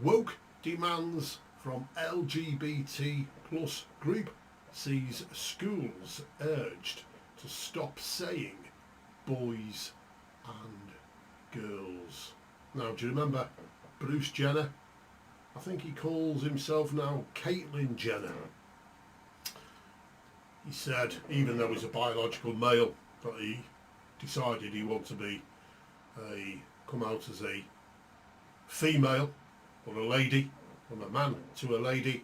Woke demands from LGBT plus group sees schools urged to stop saying boys and girls. Now, do you remember Bruce Jenner? I think he calls himself now Caitlyn Jenner. He said, even though he's a biological male, that he decided he wanted to come out as a female or a lady, from a man to a lady,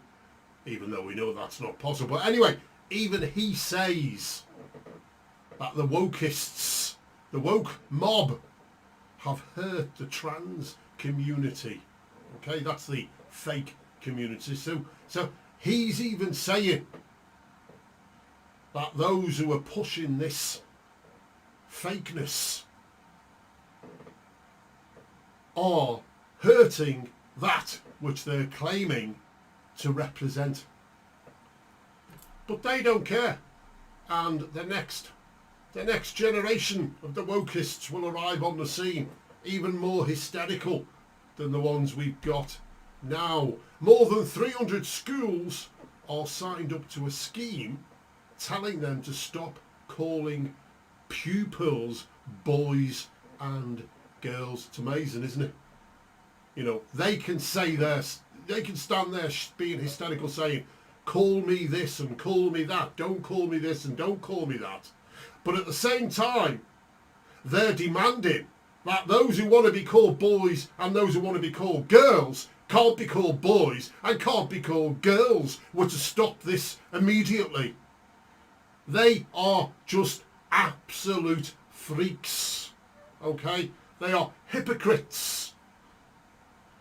even though we know that's not possible. But anyway, even he says that the wokeists, the woke mob, have hurt the trans community. Okay, that's the fake community. So he's even saying that those who are pushing this fakeness are hurting that which they're claiming to represent. But they don't care. And the next generation of the wokeists will arrive on the scene, even more hysterical than the ones we've got now. More than 300 schools are signed up to a scheme telling them to stop calling pupils boys and girls. It's amazing, isn't it? You know, they can say this, they can stand there being hysterical saying, call me this and call me that, don't call me this and don't call me that. But at the same time, they're demanding that those who want to be called boys and those who want to be called girls can't be called boys and can't be called girls. We're to stop this immediately. They are just absolute freaks, okay? They are hypocrites.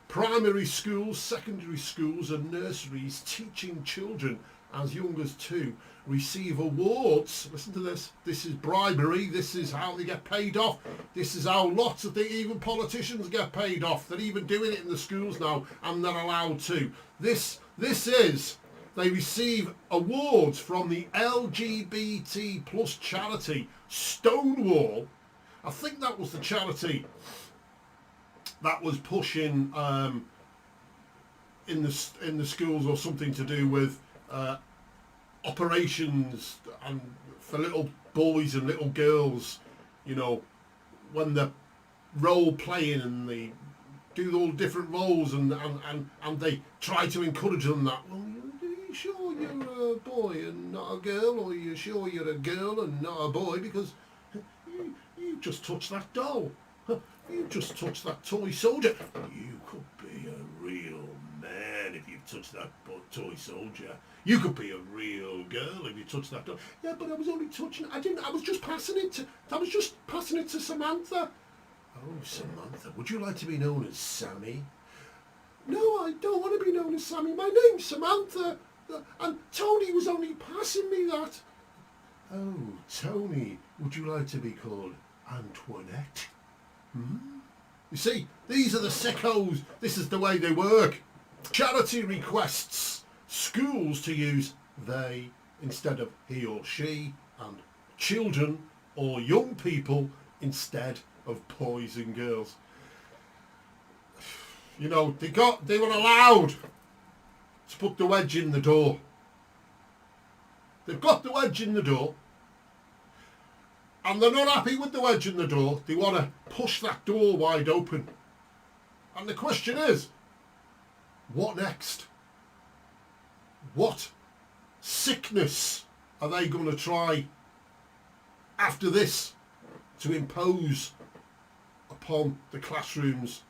Primary schools, secondary schools and nurseries teaching children as young as 2 receive awards. Listen to this. This is bribery. This is how they get paid off. This is how lots of even politicians get paid off. They're even doing it in the schools now and they're allowed to. This is, they receive awards from the LGBT plus charity Stonewall. I think that was the charity that was pushing in the schools, or something to do with operations and for little boys and little girls, you know, when they're role playing and they do all different roles and they try to encourage them that, well, are you sure you're a boy and not a girl, or are you sure you're a girl and not a boy, because you just touched that doll. You just touched that toy soldier. You could be a real man if you touched that toy soldier. You could be a real girl if you touched that doll. Yeah, but I was only touching. I was just passing it to Samantha. Oh, Samantha. Would you like to be known as Sammy? No, I don't want to be known as Sammy. My name's Samantha. And Tony was only passing me that. Oh, Tony. Would you like to be called Antoinette? You see, these are the sickos. This is the way they work. Charity requests schools to use they instead of he or she, and children or young people instead of boys and girls. You know, they were allowed to put the wedge in the door. They've got the wedge in the door. And they're not happy with the wedge in the door. They want to push that door wide open. And the question is, what next? What sickness are they going to try after this to impose upon the classrooms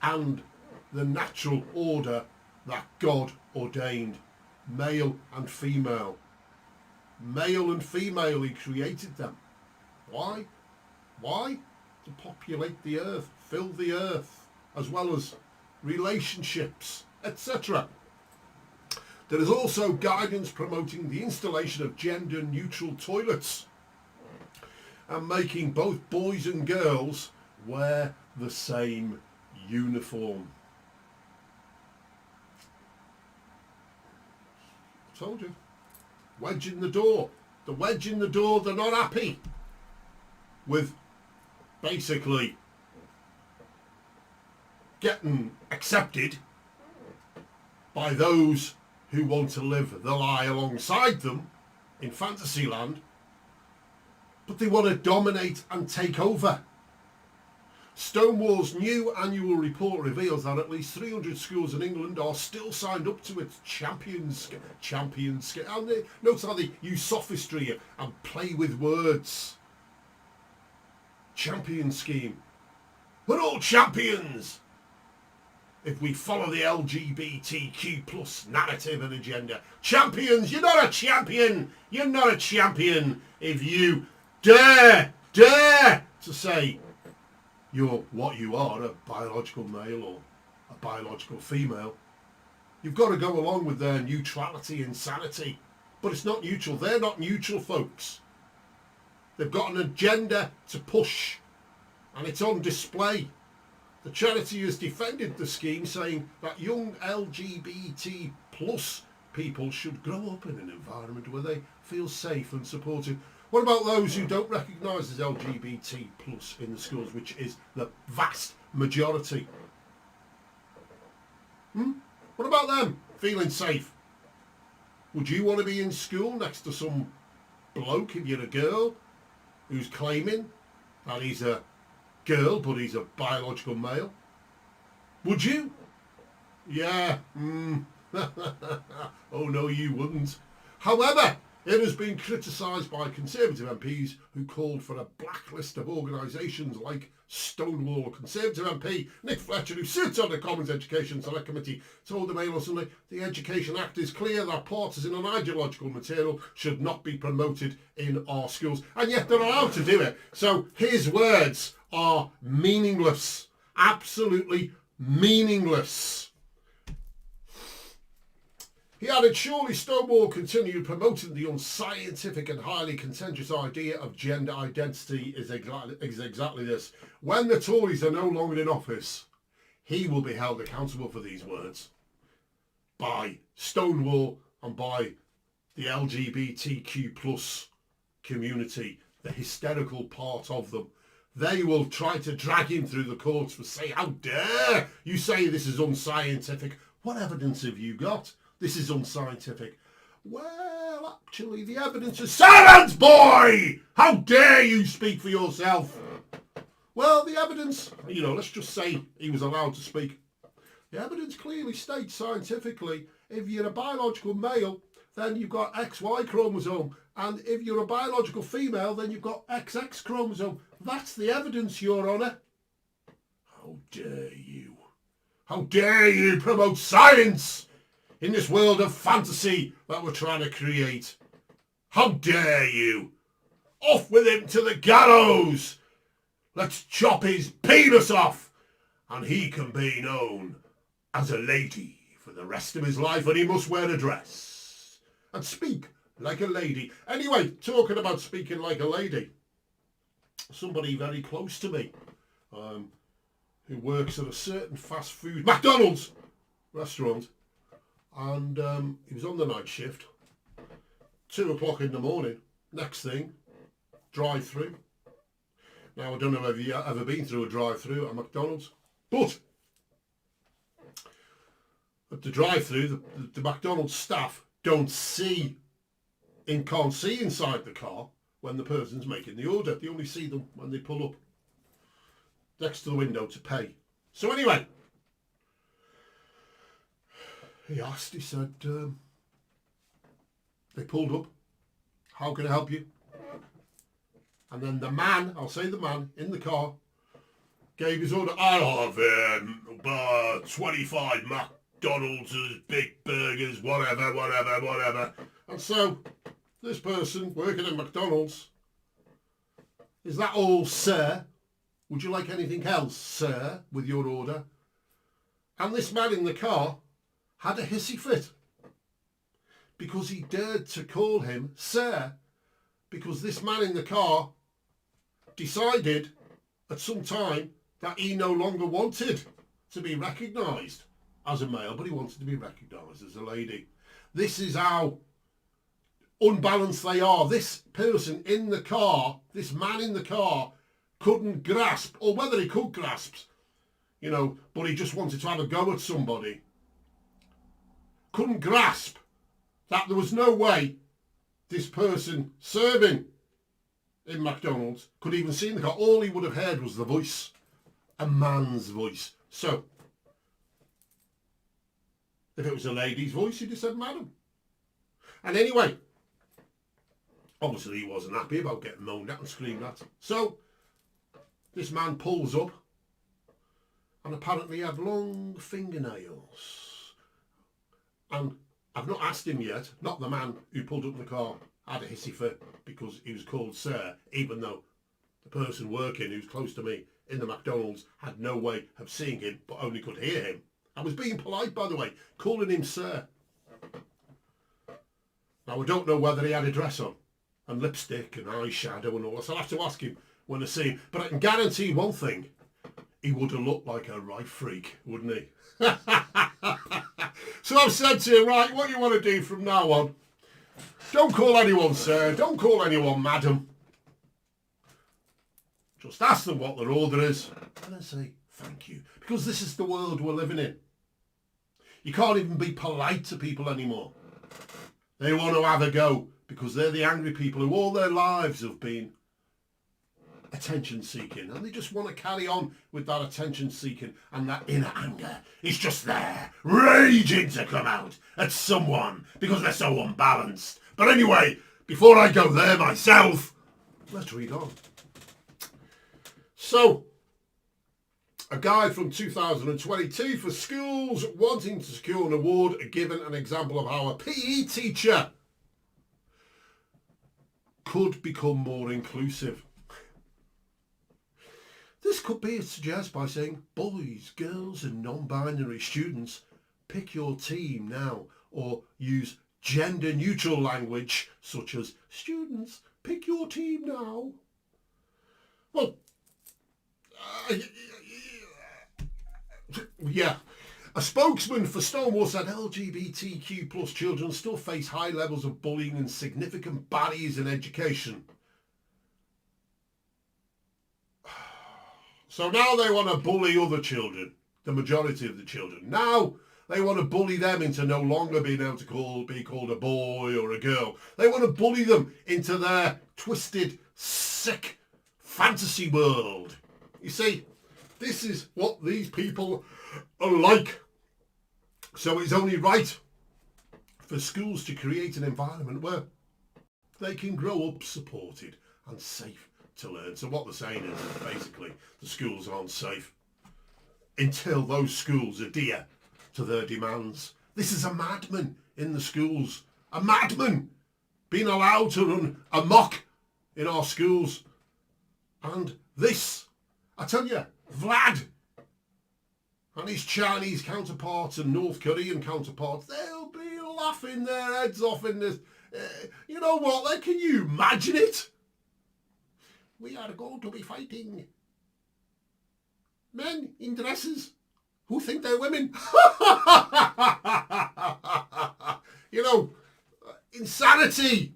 and the natural order that God ordained, male and female? Male and female, he created them. Why? Why? To populate the earth, fill the earth, as well as relationships, etc. There is also guidance promoting the installation of gender-neutral toilets and making both boys and girls wear the same uniform. I told you. Wedge in the door. The wedge in the door, they're not happy with basically getting accepted by those who want to live the lie alongside them in Fantasyland, but they want to dominate and take over. Stonewall's new annual report reveals that at least 300 schools in England are still signed up to its champions. And notice how they use sophistry and play with words. Champion scheme. We're all champions if we follow the LGBTQ plus narrative and agenda. Champions, you're not a champion. You're not a champion if you dare to say you're what you are, a biological male or a biological female. You've got to go along with their neutrality insanity. But it's not neutral. They're not neutral, folks. They've got an agenda to push, and it's on display. The charity has defended the scheme, saying that young LGBT plus people should grow up in an environment where they feel safe and supported. What about those who don't recognise as LGBT plus in the schools, which is the vast majority? What about them feeling safe? Would you want to be in school next to some bloke, if you're a girl, who's claiming that he's a girl but he's a biological male? Would you? Yeah. Oh no, you wouldn't. However, it has been criticised by Conservative MPs who called for a blacklist of organisations like Stonewall. Conservative MP Nick Fletcher, who sits on the Commons Education Select Committee, told the Mail on Sunday the Education Act is clear that partisan and ideological material should not be promoted in our schools. And yet they're allowed to do it. So his words are meaningless. Absolutely meaningless. He added, surely Stonewall continued promoting the unscientific and highly contentious idea of gender identity is exactly this. When the Tories are no longer in office, he will be held accountable for these words by Stonewall and by the LGBTQ plus community, the hysterical part of them. They will try to drag him through the courts for saying, how dare you say this is unscientific? What evidence have you got? This is unscientific. Well, actually, the evidence is silence, boy! How dare you speak for yourself? Well, the evidence, let's just say he was allowed to speak. The evidence clearly states scientifically, if you're a biological male, then you've got XY chromosome. And if you're a biological female, then you've got XX chromosome. That's the evidence, Your Honour. How dare you? How dare you promote science in this world of fantasy that we're trying to create? How dare you? Off with him to the gallows! Let's chop his penis off, and he can be known as a lady for the rest of his life, and he must wear a dress and speak like a lady. Anyway, talking about speaking like a lady, somebody very close to me who works at a certain fast food McDonald's restaurant, and he was on the night shift, 2 o'clock in the morning. Next thing, drive-through. Now, I don't know if you've ever been through a drive-through at McDonald's, but at the drive-through, the McDonald's staff can't see inside the car when the person's making the order. They only see them when they pull up next to the window to pay. So anyway, he said, they pulled up, how can I help you? And then the man, I'll say the man, in the car, gave his order. I'll have 25 McDonald's, big burgers, whatever. And so, this person working at McDonald's, is that all, sir? Would you like anything else, sir, with your order? And this man in the car had a hissy fit because he dared to call him sir, because this man in the car decided at some time that he no longer wanted to be recognised as a male, but he wanted to be recognised as a lady. This is how unbalanced they are. This person in the car, this man in the car, couldn't grasp, or whether he could grasp, you know, but he just wanted to have a go at somebody, couldn't grasp that there was no way this person serving in McDonald's could even see in the car. All he would have heard was the voice, a man's voice. So, if it was a lady's voice, he'd have said madam. And anyway, obviously he wasn't happy about getting moaned at and screamed at. So, this man pulls up and apparently had long fingernails. And I've not asked him yet, not the man who pulled up in the car had a hissy fit because he was called sir, even though the person working who's close to me in the McDonald's had no way of seeing him but only could hear him. I was being polite, by the way, calling him sir. Now I don't know whether he had a dress on and lipstick and eyeshadow and all that, so I'll have to ask him when I see him. But I can guarantee one thing, he would have looked like a right freak, wouldn't he? So I've said to him, right, what you want to do from now on, don't call anyone sir, don't call anyone madam. Just ask them what their order is and then say thank you. Because this is the world we're living in. You can't even be polite to people anymore. They want to have a go because they're the angry people who all their lives have been attention seeking, and they just want to carry on with that attention seeking, and that inner anger is just there, raging to come out at someone because they're so unbalanced. But anyway, before I go there myself, let's read on. So, a guide from 2022 for schools wanting to secure an award, given an example of how a PE teacher could become more inclusive. This could be suggested by saying, boys, girls and non-binary students, pick your team now, or use gender-neutral language such as, students, pick your team now. Well, yeah. A spokesman for Stonewall said LGBTQ plus children still face high levels of bullying and significant barriers in education. So now they want to bully other children, the majority of the children. Now they want to bully them into no longer being able to be called a boy or a girl. They want to bully them into their twisted, sick fantasy world. You see, this is what these people are like. So it's only right for schools to create an environment where they can grow up supported and safe to learn. So what they're saying is that basically the schools aren't safe until those schools adhere to their demands. This is a madman in the schools. A madman being allowed to run amok in our schools. And this, I tell you, Vlad and his Chinese counterparts and North Korean counterparts, they'll be laughing their heads off in this. You know what? Can you imagine it? We are going to be fighting men in dresses who think they're women. You know, insanity.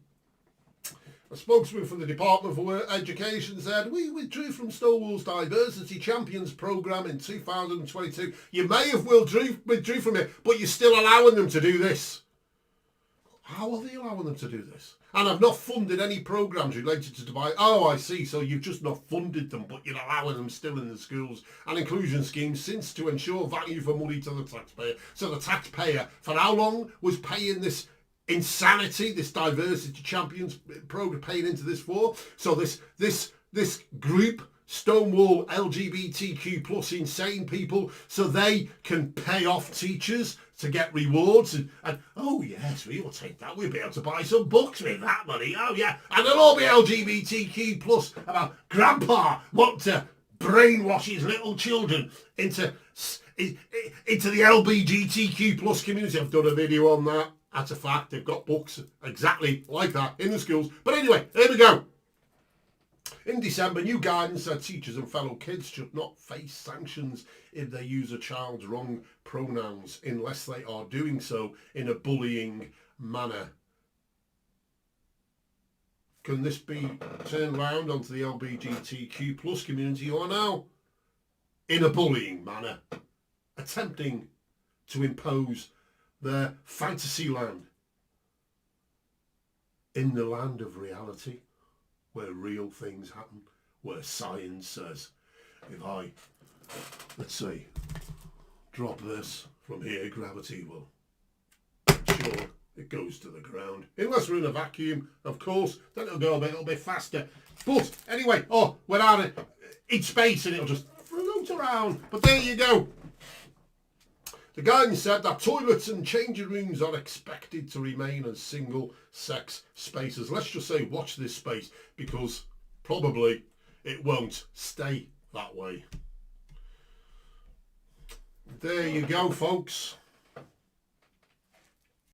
A spokesman from the Department for Education said, we withdrew from Stonewall's Diversity Champions programme in 2022. You may have withdrew from it, but you're still allowing them to do this. How are they allowing them to do this? And I've not funded any programmes related to Dubai. Oh, I see. So you've just not funded them, but you're allowing them still in the schools and inclusion schemes since to ensure value for money to the taxpayer. So the taxpayer, for how long, was paying this insanity, this Diversity Champions program, paying into this for? So this group, Stonewall LGBTQ plus insane people, so they can pay off teachers to get rewards and oh yes, we will take that, we'll be able to buy some books with that money, oh yeah, and they'll all be LGBTQ plus about grandpa want to brainwash his little children into the LGBTQ plus community. I've done a video on that. That's a fact. They've got books exactly like that in the schools. But anyway, here we go. In December, new guidance said teachers and fellow kids should not face sanctions if they use a child's wrong pronouns unless they are doing so in a bullying manner. Can this be turned round onto the LGBTQ plus community or no? in a bullying manner, attempting to impose their fantasy land in the land of reality, where real things happen, where science says, if I, let's say, drop this from here, gravity will ensure it goes to the ground. Unless we're in a vacuum, of course, then it'll go a little bit faster. But anyway, we're out in space and it'll just float around. But there you go. The guidance said that toilets and changing rooms are expected to remain as single-sex spaces. Let's just say watch this space, because probably it won't stay that way. There you go, folks.